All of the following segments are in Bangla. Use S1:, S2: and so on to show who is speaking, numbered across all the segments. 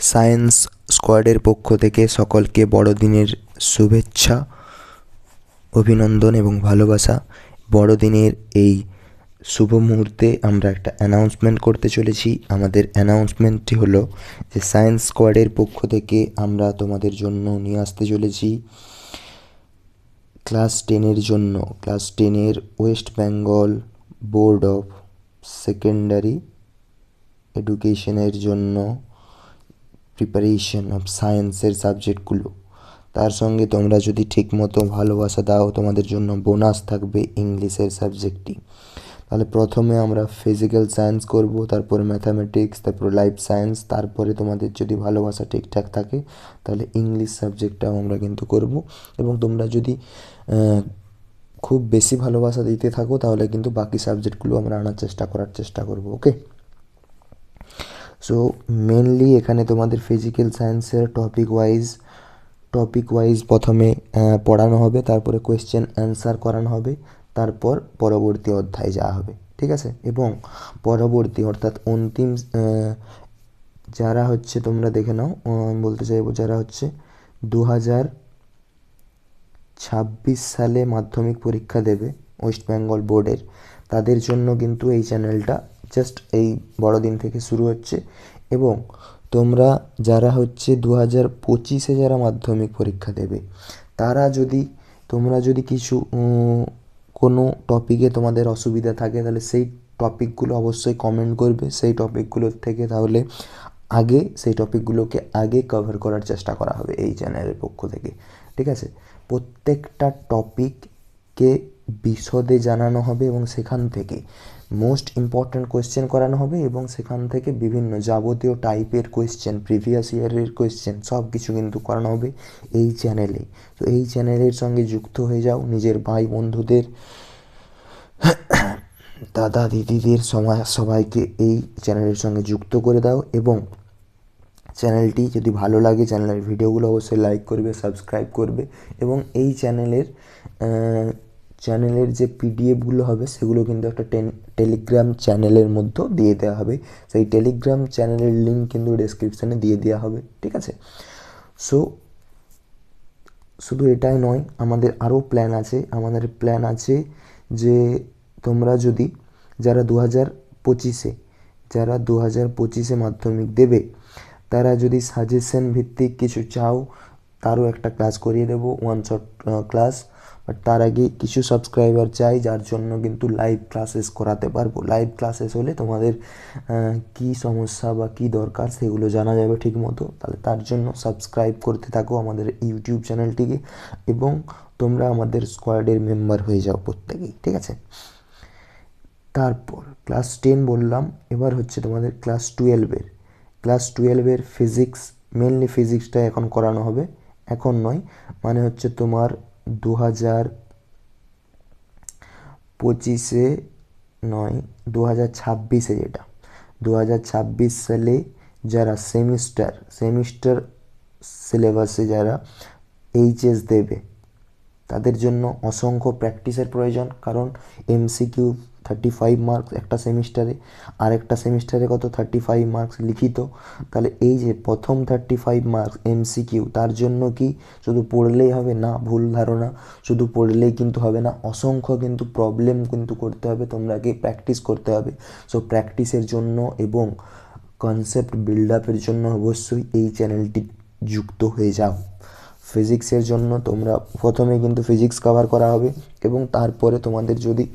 S1: সায়েন্স স্কোয়াডের পক্ষ থেকে সকলকে বড়দিনের শুভেচ্ছা, অভিনন্দন এবং ভালোবাসা। বড়দিনের এই শুভ মুহূর্তে আমরা একটা অ্যানাউন্সমেন্ট করতে চলেছি। আমাদের অ্যানাউন্সমেন্টটি হলো যে সায়েন্স স্কোয়াডের পক্ষ থেকে আমরা তোমাদের জন্য নিয়ে আসতে চলেছি ক্লাস 10-এর জন্য, ক্লাস 10-এর West Bengal board of secondary এডুকেশনের জন্য প্রিপারেশন অফ সায়েন্সের সাবজেক্টগুলো। তার সঙ্গে তোমরা যদি ঠিকমতো ভালোবাসা দাও, তোমাদের জন্য বোনাস থাকবে ইংলিশের সাবজেক্টটি। তাহলে প্রথমে আমরা ফিজিক্যাল সায়েন্স করব, তারপরে ম্যাথামেটিক্স, তারপর লাইফ সায়েন্স, তারপরে তোমাদের যদি ভালোবাসা ঠিকঠাক থাকে তাহলে ইংলিশ সাবজেক্টটাও আমরা কিন্তু করব। এবং তোমরা যদি খুব বেশি ভালোবাসা দিতে থাকো তাহলে কিন্তু বাকি সাবজেক্টগুলো আমরা আনার চেষ্টা করব। ওকে, সো মেনলি এখানে তোমাদের ফিজিক্যাল সায়েন্সের টপিক ওয়াইজ প্রথমে পড়ানো হবে, তারপরে কোয়েশ্চেন অ্যান্সার করানো হবে, তারপর পরবর্তী অধ্যায় যাওয়া হবে। ঠিক আছে? এবং পরবর্তী অর্থাৎ অন্তিম যারা হচ্ছে, তোমরা দেখে নাও, বলতে চাইবো যারা হচ্ছে 2026 সালে মাধ্যমিক পরীক্ষা দেবে ওয়েস্ট বেঙ্গল বোর্ডের, তাদের জন্য কিন্তু এই চ্যানেলটা জাস্ট এই বড়দিন থেকে শুরু হচ্ছে। এবং তোমরা যারা হচ্ছে 2025-এ যারা মাধ্যমিক পরীক্ষা দেবে, তোমরা যদি কিছু কোনো টপিকে তোমাদের অসুবিধা থাকে তাহলে সেই টপিকগুলো অবশ্যই কমেন্ট করবে সেই টপিকগুলোর থেকে, তাহলে সেই টপিকগুলোকে আগে কভার করার চেষ্টা করা হবে এই চ্যানেলের পক্ষ থেকে। ঠিক আছে? প্রত্যেকটা টপিককে বিশদে জানানো হবে এবং সেখান থেকে মোস্ট ইম্পর্ট্যান্ট কোয়েশ্চেন করানো হবে এবং সেখান থেকে বিভিন্ন যাবতীয় টাইপের কোয়েশ্চেন, প্রিভিয়াস ইয়ারের কোয়েশ্চেন সব কিছু কিন্তু করানো হবে এই চ্যানেলে। তো এই চ্যানেলের সঙ্গে যুক্ত হয়ে যাও, নিজের ভাই বন্ধুদের, দাদা দিদিদের সবাইকে এই চ্যানেলের সঙ্গে যুক্ত করে দাও। এবং চ্যানেলটি যদি ভালো লাগে, চ্যানেলের ভিডিওগুলো অবশ্যই লাইক করবে, সাবস্ক্রাইব করবে এবং এই চ্যানেলের যে পিডিএফগুলো হবে সেগুলো কিন্তু একটা টেলিগ্রাম চ্যানেলের মধ্যে দিয়ে দেওয়া হবে। সেই টেলিগ্রাম চ্যানেলের লিঙ্ক কিন্তু ডেসক্রিপশানে দিয়ে দেওয়া হবে। ঠিক আছে? সো শুধু এটাই নয়, আমাদের আরও প্ল্যান আছে যে তোমরা যদি যারা 2025-এ মাধ্যমিক দেবে, তারা যদি সাজেশন ভিত্তিক কিছু চাও, তারও একটা ক্লাস করিয়ে দেবো, ওয়ান শট ক্লাস। বাট তার আগে কিছু সাবস্ক্রাইবার চাই, যার জন্য কিন্তু লাইভ ক্লাসেস করাতে পারবো। লাইভ ক্লাসেস হলে তোমাদের কি সমস্যা বা কি দরকার সেগুলো জানা যাবে ঠিক মতো। তাহলে তার জন্য সাবস্ক্রাইব করতে থাকো আমাদের ইউটিউব চ্যানেলটিকে এবং তোমরা আমাদের স্কোয়াডের মেম্বার হয়ে যাও প্রত্যেকেই। ঠিক আছে? তারপর ক্লাস 10 বললাম, এবার হচ্ছে তোমাদের ক্লাস 12-এর ফিজিক্স, মেনলি ফিজিক্সটা এখন করানো হবে। এখন নয়, মানে হচ্ছে তোমার 2025-এ নয়, 2026-এ, যেটা 2026 সালে যারা সেমিস্টার সিলেবাসে যারা এইচএস দেবে তাদের জন্য অসংখ্য প্র্যাকটিসের প্রয়োজন। কারণ এমসিকিউ 35 মার্কস একটা সেমিস্টারে, আর একটা সেমিস্টারে কত 35 মার্কস লিখিত। তাহলে এই যে প্রথম 35 মার্কস এমসিকিউ, তার জন্য কি শুধু পড়লেই হবে না? ভুল ধারণা, শুধু পড়লেই কিন্তু হবে না, অসংখ্য কিন্তু প্রবলেম কিন্তু করতে হবে, তোমরাকে প্র্যাকটিস করতে হবে। সো প্র্যাকটিসের জন্য এবং কনসেপ্ট বিল্ড আপের জন্য অবশ্যই এই চ্যানেলটি যুক্ত হয়ে যাও। ফিজিক্সের জন্য তোমরা প্রথমে কিন্তু ফিজিক্স কভার করা হবে এবং তারপরে তোমাদের যদি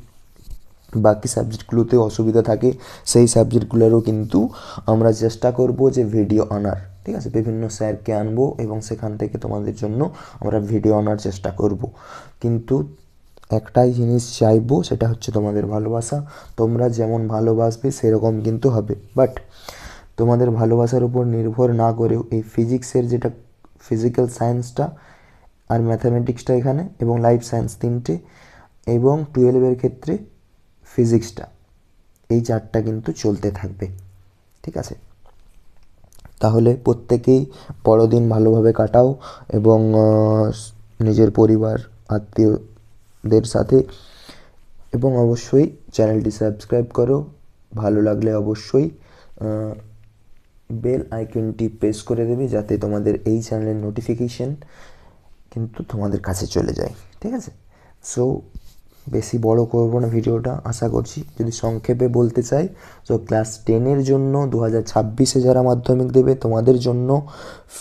S1: বাকি সাবজেক্টগুলোতে অসুবিধা থাকে সেই সাবজেক্টগুলোরও কিন্তু আমরা চেষ্টা করব যে ভিডিও আনার। ঠিক আছে? বিভিন্ন স্যারকে আনবো এবং সেখান থেকে তোমাদের জন্য আমরা ভিডিও আনার চেষ্টা করব। কিন্তু একটাই জিনিস চাইবো, সেটা হচ্ছে তোমাদের ভালোবাসা। তোমরা যেমন ভালোবাসবে সেরকম কিন্তু হবে। বাট তোমাদের ভালোবাসার উপর নির্ভর না করেও এই ফিজিক্যাল সায়েন্সটা আর ম্যাথামেটিক্সটা এখানে এবং লাইফ সায়েন্স 3টে এবং 12-এর ক্ষেত্রে ফিজিক্সটা, এই 4টা কিন্তু চলতে থাকবে। ঠিক আছে? তাহলে প্রত্যেকেই বড়দিন ভালোভাবে কাটাও এবং নিজের পরিবার আত্মীয়দের সাথে, এবং অবশ্যই চ্যানেলটি সাবস্ক্রাইব করো। ভালো লাগলে অবশ্যই বেল আইকনটি প্রেস করে দেবে, যাতে তোমাদের এই চ্যানেলের নোটিফিকেশন কিন্তু তোমাদের কাছে চলে যায়। ঠিক আছে? সো বেশি বড় করব না ভিডিওটা, আশা করছি। যদি সংক্ষেপে বলতে চাই, তো ক্লাস 10-এর জন্য 2026-এ যারা মাধ্যমিক দেবে তোমাদের জন্য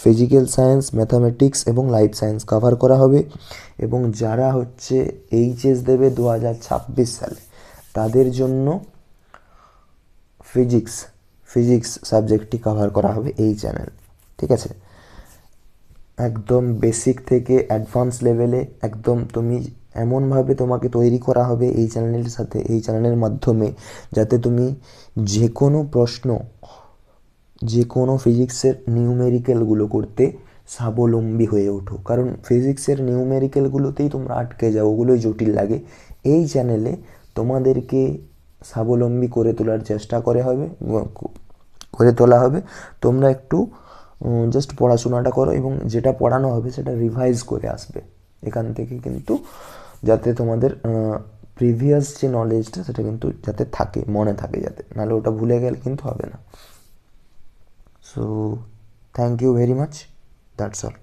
S1: ফিজিক্যাল সায়েন্স, ম্যাথামেটিক্স এবং লাইফ সায়েন্স কভার করা হবে। এবং যারা হচ্ছে এইচএস দেবে 2026 সালে, তাদের জন্য ফিজিক্স সাবজেক্টটি কভার করা হবে এই চ্যানেল। ঠিক আছে? একদম বেসিক থেকে অ্যাডভান্স লেভেলে একদম তুমি এমনভাবে তোমাকে তৈরি করা হবে এই চ্যানেলের সাথে, এই চ্যানেলের মাধ্যমে, যাতে তুমি যে কোনো প্রশ্ন, যে কোনো ফিজিক্সের নিউমেরিক্যালগুলো করতে স্বাবলম্বী হয়ে ওঠো। কারণ ফিজিক্সের নিউমেরিক্যালগুলোতেই তোমরা আটকে যাও, ওগুলোই জটিল লাগে। এই চ্যানেলে তোমাদেরকে স্বাবলম্বী করে তোলার চেষ্টা করে তোলা হবে। তোমরা একটু জাস্ট পড়াশোনাটা করো এবং যেটা পড়ানো হবে সেটা রিভাইজ করে আসবে এখান থেকে, কিন্তু যাতে তোমাদের প্রিভিয়াস যে নলেজটা সেটা কিন্তু যাতে থাকে, মনে থাকে, যাতে নাহলে ওটা ভুলে গেলে কিন্তু হবে না। So thank you very much. That's all.